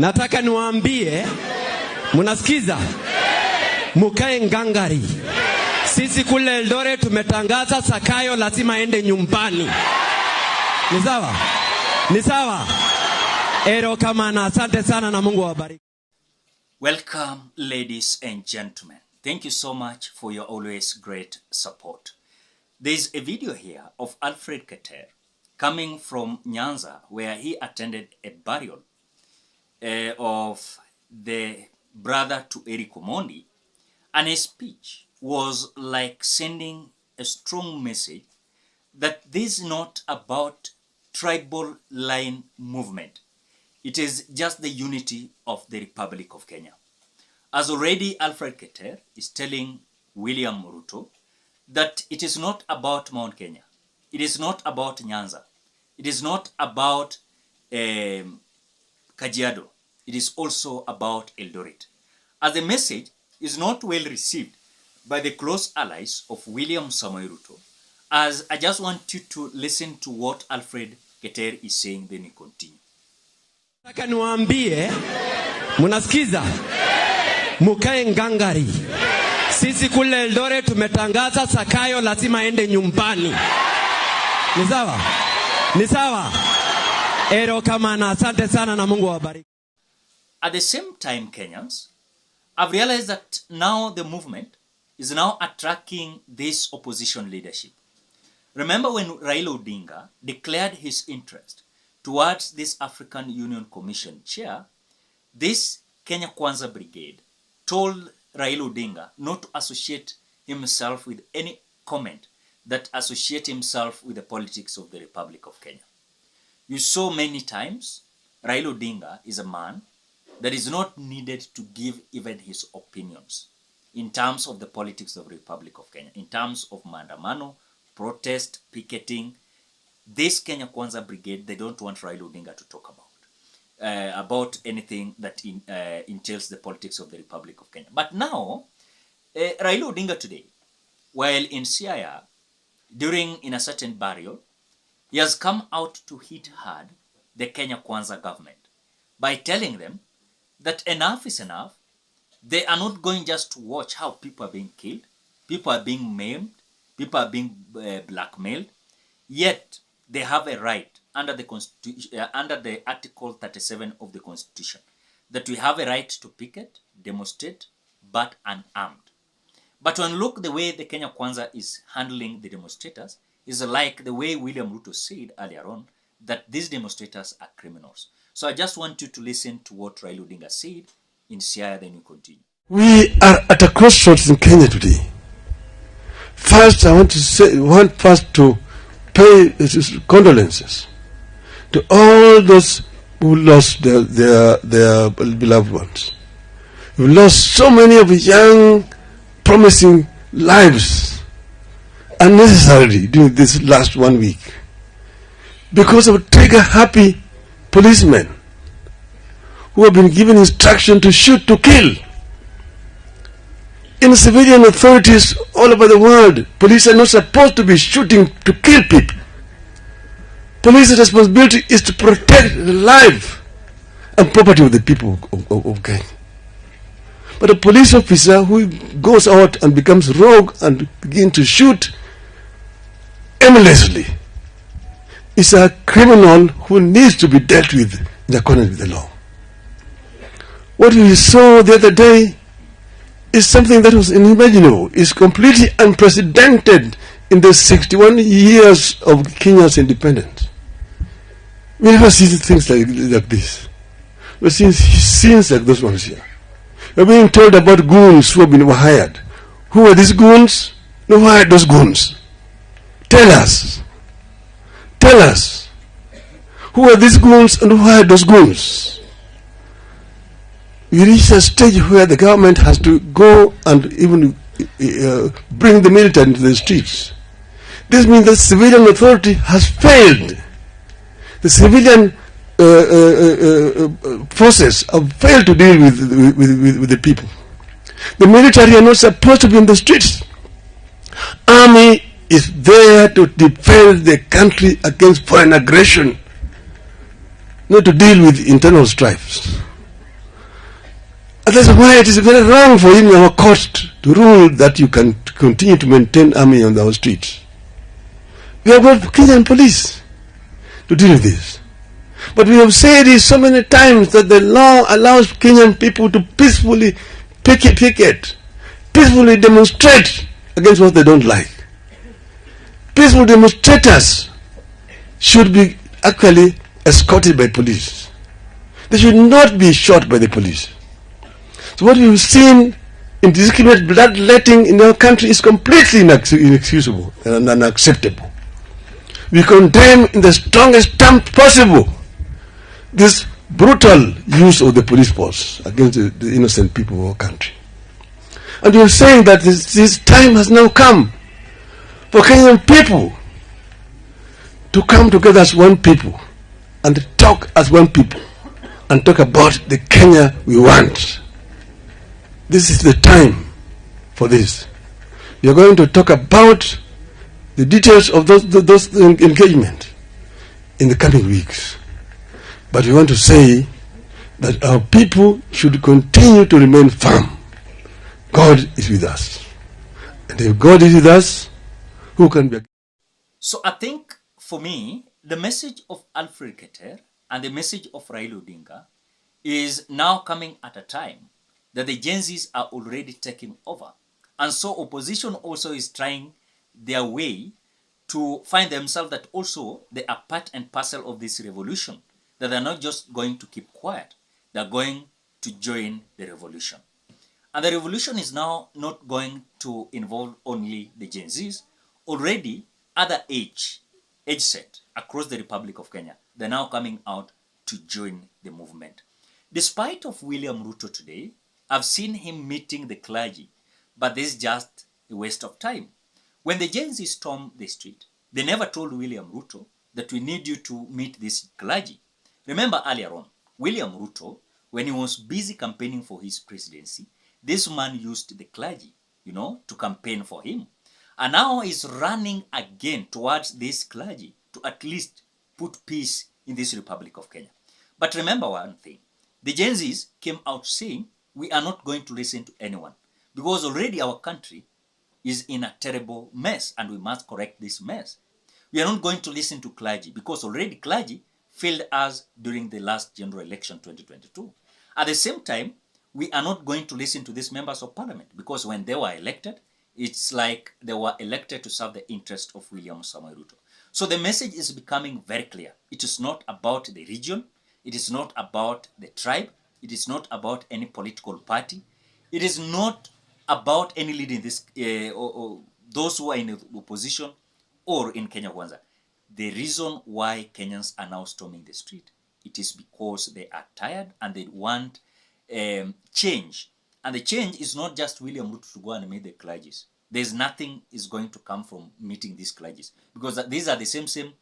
Nataka niwaambie, mnasikiza? Mukae ngangari. Sisi kule Eldoret tumetangaza Sakayo lazima ende nyumbani. Ni sawa? Ni sawa? Ero kamana, asante sana na Mungu awabariki. Welcome, ladies and gentlemen. Thank you so much for your always great support. There's a video here of Alfred Keter coming from Nyanza, where he attended a burial of the brother to Eric Omondi, and his speech was like sending a strong message that this is not about tribal line movement. It is just the unity of the Republic of Kenya. As already Alfred Keter is telling William Ruto that it is not about Mount Kenya. It is not about Nyanza. It is not about Kajiado. It is also about Eldoret. As the message is not well received by the close allies of William Samoei Ruto, as I just want you to listen to what Alfred Keter is saying, then he continue. Nataka niwaambie, mnasikiza? Mukae ngangari. Sisi kule Eldoret tumetangaza Sakayo lazima ende nyumbani. Ni sawa? Ni sawa? Ero kamana, asante sana na Mungu awabariki. At the same time, Kenyans, I've realized that now the movement is now attracting this opposition leadership. Remember when Raila Odinga declared his interest towards this African Union Commission chair, this Kenya Kwanza Brigade told Raila Odinga not to associate himself with any comment that associate himself with the politics of the Republic of Kenya. You saw many times Raila Odinga is a man that is not needed to give even his opinions in terms of the politics of the Republic of Kenya, in terms of maandamano, protest, picketing. This Kenya Kwanza Brigade, they don't want Raila Odinga to talk about anything that entails the politics of the Republic of Kenya. But now, Raila Odinga today, while in Siaya, in a certain burial, he has come out to hit hard the Kenya Kwanza government by telling them that enough is enough. They are not going just to watch how people are being killed, people are being maimed, people are being blackmailed, yet they have a right under the Constitution, under the Article 37 of the Constitution, that we have a right to picket, demonstrate, but unarmed. But when look the way the Kenya Kwanza is handling the demonstrators is like the way William Ruto said earlier on, that these demonstrators are criminals. So I just want you to listen to what Raila Odinga said in Siaya, then you continue. We are at a crossroads in Kenya today. First, I want to pay condolences to all those who lost their beloved ones. We lost so many of young, promising lives unnecessarily during this last 1 week because of trigger-happy policemen who have been given instruction to shoot to kill. In civilian authorities all over the world, police are not supposed to be shooting to kill people. Police's responsibility is to protect the life and property of the people of Kenya. But a police officer who goes out and becomes rogue and begins to shoot aimlessly is a criminal who needs to be dealt with in accordance with the law. What we saw the other day is something that was unimaginable. It's completely unprecedented in the 61 years of Kenya's independence. We never see things like this. We've seen scenes like those ones here. We're being told about goons who have been hired. Who are these goons? Who hired those goons? Tell us. Tell us. Who are these goons and who hired those goons? We reach a stage where the government has to go and even bring the military into the streets. This means the civilian authority has failed. The civilian forces have failed to deal with the people. The military are not supposed to be in the streets. Army is there to defend the country against foreign aggression, not to deal with internal strifes. And that's why it is very wrong for him in our court to rule that you can continue to maintain army on our streets. We have got Kenyan police to deal with this. But we have said it so many times that the law allows Kenyan people to peacefully picket, peacefully demonstrate against what they don't like. Peaceful demonstrators should be actually escorted by police. They should not be shot by the police. So what we've seen in indiscriminate bloodletting in our country is completely inexcusable and unacceptable. We condemn in the strongest terms possible this brutal use of the police force against the innocent people of our country. And we are saying that this time has now come for Kenyan people to come together as one people and talk as one people and talk about the Kenya we want. This is the time for this. We are going to talk about the details of those engagement in the coming weeks. But we want to say that our people should continue to remain firm. God is with us. And if God is with us, who can be? So I think for me, the message of Alfred Keter and the message of Raila Odinga is now coming at a time that the Gen Zs are already taking over. And so opposition also is trying their way to find themselves that also they are part and parcel of this revolution, that they're not just going to keep quiet, they're going to join the revolution. And the revolution is now not going to involve only the Gen Zs. Already, other age set across the Republic of Kenya, they're now coming out to join the movement. Despite of William Ruto today, I've seen him meeting the clergy, but this is just a waste of time. When the Gen Z stormed the street, they never told William Ruto that we need you to meet this clergy. Remember earlier on, William Ruto, when he was busy campaigning for his presidency, this man used the clergy, to campaign for him. And now he's running again towards this clergy to at least put peace in this Republic of Kenya. But remember one thing, the Gen Zs came out saying, we are not going to listen to anyone because already our country is in a terrible mess and we must correct this mess. We are not going to listen to clergy because already clergy failed us during the last general election 2022. At the same time, we are not going to listen to these members of parliament because when they were elected, it's like they were elected to serve the interest of William Samoei Ruto. So the message is becoming very clear. It is not about the region. It is not about the tribe. It is not about any political party. It is not about any leader in this, or those who are in the opposition or in Kenya Kwanza. The reason why Kenyans are now storming the street, it is because they are tired and they want change. And the change is not just William Ruto to go and meet the clergies. There's nothing is going to come from meeting these clergies because these are the same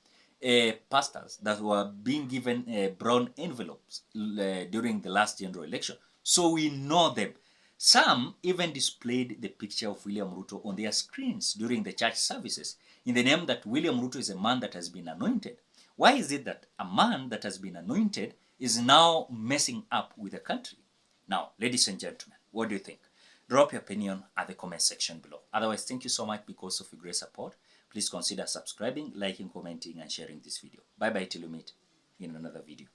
pastors that were being given brown envelopes during the last general election. So we know them. Some even displayed the picture of William Ruto on their screens during the church services in the name that William Ruto is a man that has been anointed. Why is it that a man that has been anointed is now messing up with the country? Now, ladies and gentlemen, what do you think? Drop your opinion at the comment section below. Otherwise, thank you so much because of your great support. Please consider subscribing, liking, commenting, and sharing this video. Bye-bye till we meet in another video.